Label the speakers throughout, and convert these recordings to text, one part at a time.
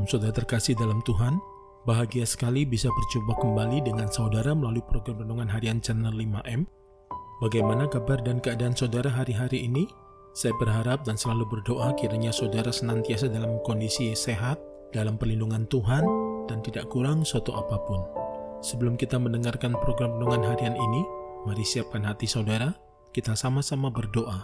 Speaker 1: Shalom saudara terkasih dalam Tuhan. Bahagia sekali bisa berjumpa kembali dengan saudara melalui program Renungan Harian Channel 5M. Bagaimana kabar dan keadaan saudara hari-hari ini? Saya berharap dan selalu berdoa kiranya saudara senantiasa dalam kondisi sehat, dalam perlindungan Tuhan, dan tidak kurang suatu apapun. Sebelum kita mendengarkan program Renungan Harian ini, mari siapkan hati saudara, kita sama-sama berdoa.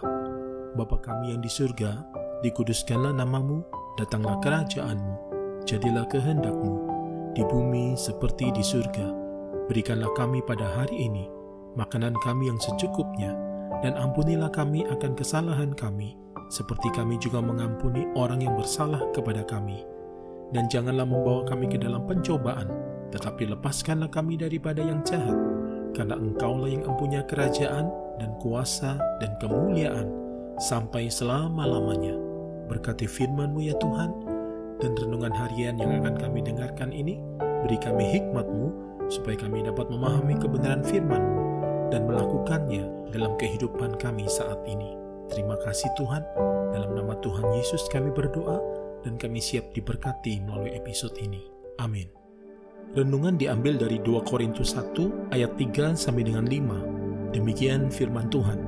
Speaker 1: Bapa kami yang di surga, dikuduskanlah namamu, datanglah kerajaan-Mu, jadilah kehendak-Mu, di bumi seperti di surga. Berikanlah kami pada hari ini makanan kami yang secukupnya, dan ampunilah kami akan kesalahan kami, seperti kami juga mengampuni orang yang bersalah kepada kami. Dan janganlah membawa kami ke dalam pencobaan, tetapi lepaskanlah kami daripada yang jahat, karena Engkaulah yang mempunyai kerajaan dan kuasa dan kemuliaan sampai selama-lamanya. Berkati firman-Mu ya Tuhan, dan renungan harian yang akan kami dengarkan ini, beri kami hikmat-Mu, supaya kami dapat memahami kebenaran firman-Mu, dan melakukannya dalam kehidupan kami saat ini. Terima kasih Tuhan, dalam nama Tuhan Yesus kami berdoa, dan kami siap diberkati melalui episode ini. Amin. Renungan diambil dari 2 Korintus 1 ayat 3 sampai dengan 5. Demikian firman Tuhan.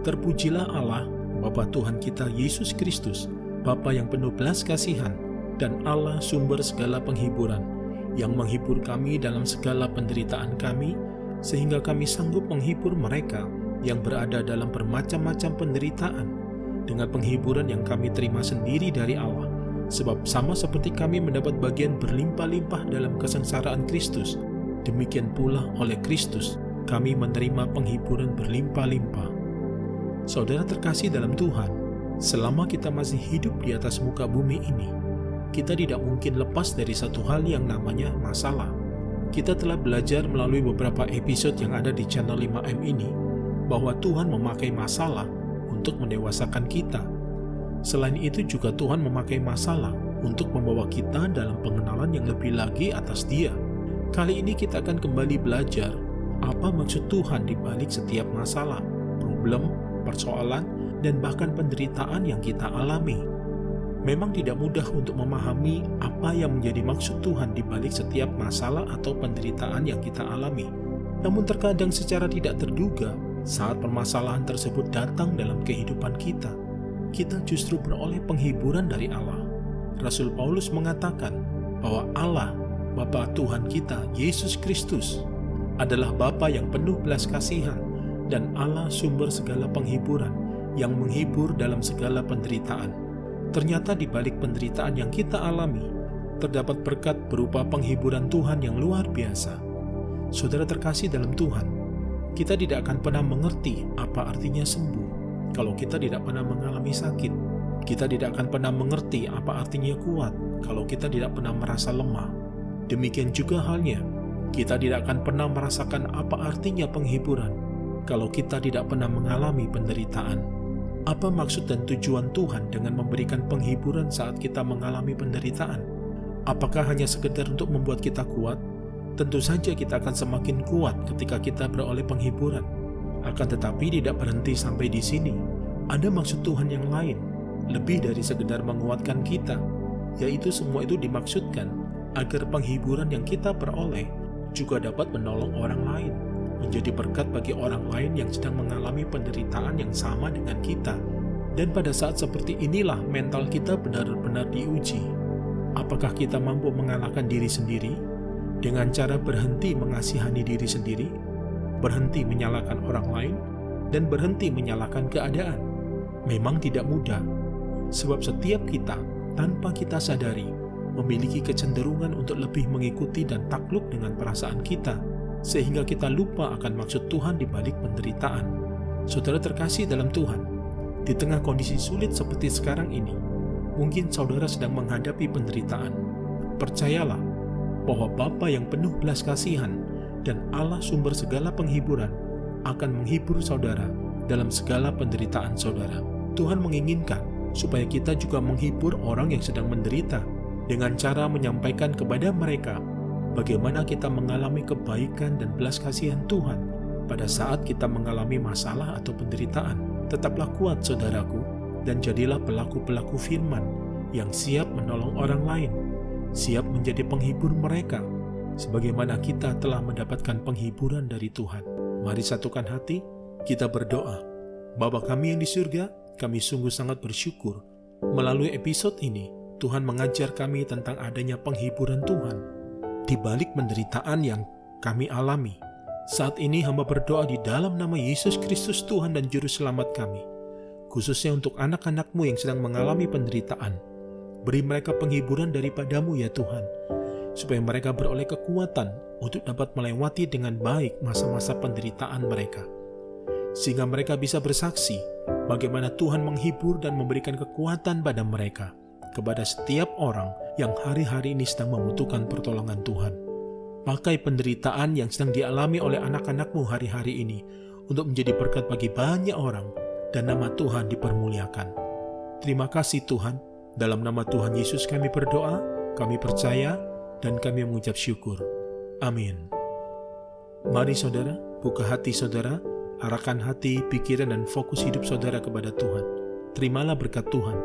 Speaker 1: Terpujilah Allah, Bapa Tuhan kita Yesus Kristus, Bapa yang penuh belas kasihan, dan Allah sumber segala penghiburan, yang menghibur kami dalam segala penderitaan kami, sehingga kami sanggup menghibur mereka yang berada dalam bermacam-macam penderitaan, dengan penghiburan yang kami terima sendiri dari Allah. Sebab sama seperti kami mendapat bagian berlimpah-limpah dalam kesengsaraan Kristus, demikian pula oleh Kristus kami menerima penghiburan berlimpah-limpah. Saudara terkasih dalam Tuhan, selama kita masih hidup di atas muka bumi ini, kita tidak mungkin lepas dari satu hal yang namanya masalah. Kita telah belajar melalui beberapa episode yang ada di channel 5M ini, bahwa Tuhan memakai masalah untuk mendewasakan kita. Selain itu juga Tuhan memakai masalah untuk membawa kita dalam pengenalan yang lebih lagi atas Dia. Kali ini kita akan kembali belajar apa maksud Tuhan di balik setiap masalah, problem, persoalan, dan bahkan penderitaan yang kita alami. Memang tidak mudah untuk memahami apa yang menjadi maksud Tuhan di balik setiap masalah atau penderitaan yang kita alami. Namun terkadang secara tidak terduga, saat permasalahan tersebut datang dalam kehidupan kita justru beroleh penghiburan dari Allah. Rasul Paulus mengatakan bahwa Allah, Bapa Tuhan kita, Yesus Kristus, adalah Bapa yang penuh belas kasihan, dan Allah sumber segala penghiburan, yang menghibur dalam segala penderitaan. Ternyata di balik penderitaan yang kita alami, terdapat berkat berupa penghiburan Tuhan yang luar biasa. Saudara terkasih dalam Tuhan, kita tidak akan pernah mengerti apa artinya sembuh kalau kita tidak pernah mengalami sakit. Kita tidak akan pernah mengerti apa artinya kuat kalau kita tidak pernah merasa lemah. Demikian juga halnya, kita tidak akan pernah merasakan apa artinya penghiburan kalau kita tidak pernah mengalami penderitaan. Apa maksud dan tujuan Tuhan dengan memberikan penghiburan saat kita mengalami penderitaan? Apakah hanya sekedar untuk membuat kita kuat? Tentu saja kita akan semakin kuat ketika kita beroleh penghiburan. Akan tetapi tidak berhenti sampai di sini. Ada maksud Tuhan yang lain, lebih dari sekedar menguatkan kita, yaitu semua itu dimaksudkan agar penghiburan yang kita peroleh juga dapat menolong orang lain, menjadi berkat bagi orang lain yang sedang mengalami penderitaan yang sama dengan kita. Dan pada saat seperti inilah mental kita benar-benar diuji. Apakah kita mampu mengalahkan diri sendiri dengan cara berhenti mengasihani diri sendiri, berhenti menyalahkan orang lain, dan berhenti menyalahkan keadaan? Memang tidak mudah, sebab setiap kita tanpa kita sadari memiliki kecenderungan untuk lebih mengikuti dan takluk dengan perasaan kita, sehingga kita lupa akan maksud Tuhan di balik penderitaan. Saudara terkasih dalam Tuhan, di tengah kondisi sulit seperti sekarang ini, mungkin saudara sedang menghadapi penderitaan. Percayalah bahwa Bapa yang penuh belas kasihan dan Allah sumber segala penghiburan akan menghibur saudara dalam segala penderitaan saudara. Tuhan menginginkan supaya kita juga menghibur orang yang sedang menderita dengan cara menyampaikan kepada mereka bagaimana kita mengalami kebaikan dan belas kasihan Tuhan pada saat kita mengalami masalah atau penderitaan. Tetaplah kuat saudaraku, dan jadilah pelaku-pelaku firman yang siap menolong orang lain. siap menjadi penghibur mereka, sebagaimana kita telah mendapatkan penghiburan dari Tuhan. Mari satukan hati, kita berdoa. Bapa kami yang di surga, kami sungguh sangat bersyukur. Melalui episode ini, Tuhan mengajar kami tentang adanya penghiburan Tuhan di balik penderitaan yang kami alami. Saat ini hamba berdoa di dalam nama Yesus Kristus Tuhan dan Juru Selamat kami, khususnya untuk anak-anak-Mu yang sedang mengalami penderitaan. Beri mereka penghiburan daripada-Mu ya Tuhan, supaya mereka beroleh kekuatan untuk dapat melewati dengan baik masa-masa penderitaan mereka. Sehingga mereka bisa bersaksi bagaimana Tuhan menghibur dan memberikan kekuatan pada mereka, kepada setiap orang yang hari-hari ini sedang membutuhkan pertolongan Tuhan. Pakai penderitaan yang sedang dialami oleh anak-anak-Mu hari-hari ini untuk menjadi berkat bagi banyak orang dan nama Tuhan dipermuliakan. Terima kasih Tuhan, dalam nama Tuhan Yesus kami berdoa, kami percaya, dan kami mengucap syukur. Amin. Mari saudara, buka hati saudara, arahkan hati, pikiran, dan fokus hidup saudara kepada Tuhan. Terimalah berkat Tuhan.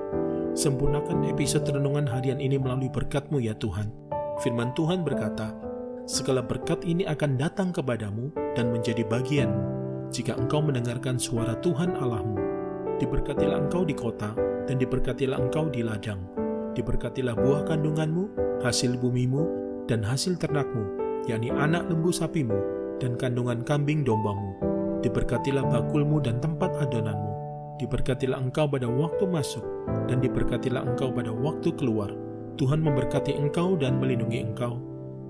Speaker 1: Sempurnakan episode renungan harian ini melalui berkat-Mu ya Tuhan. Firman Tuhan berkata, segala berkat ini akan datang kepadamu dan menjadi bagianmu jika engkau mendengarkan suara Tuhan Allahmu. Diberkatilah engkau di kota dan diberkatilah engkau di ladang. Diberkatilah buah kandunganmu, hasil bumimu, dan hasil ternakmu, yakni anak lembu sapimu dan kandungan kambing dombamu. Diberkatilah bakulmu dan tempat adonanmu. Diberkatilah engkau pada waktu masuk dan diberkatilah engkau pada waktu keluar. Tuhan memberkati engkau dan melindungi engkau.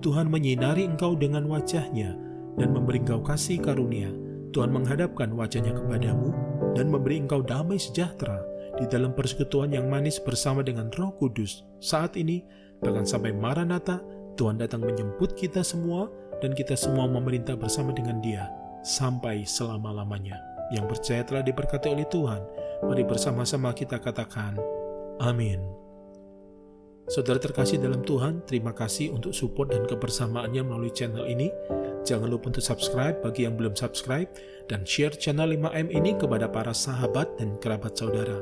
Speaker 1: Tuhan menyinari engkau dengan wajah-Nya dan memberi engkau kasih karunia. Tuhan menghadapkan wajah-Nya kepadamu dan memberi engkau damai sejahtera di dalam persekutuan yang manis bersama dengan Roh Kudus. Saat ini, bahkan sampai Maranatha, Tuhan datang menjemput kita semua dan kita semua memerintah bersama dengan Dia sampai selama-lamanya. Yang percaya telah diberkati oleh Tuhan, mari bersama-sama kita katakan, amin. Saudara terkasih dalam Tuhan, terima kasih untuk support dan kebersamaannya melalui channel ini. Jangan lupa untuk subscribe bagi yang belum subscribe, dan share channel 5M ini kepada para sahabat dan kerabat saudara.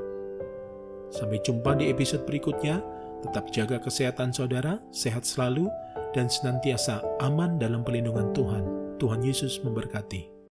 Speaker 1: Sampai jumpa di episode berikutnya. Tetap jaga kesehatan saudara, sehat selalu, dan senantiasa aman dalam perlindungan Tuhan. Tuhan Yesus memberkati.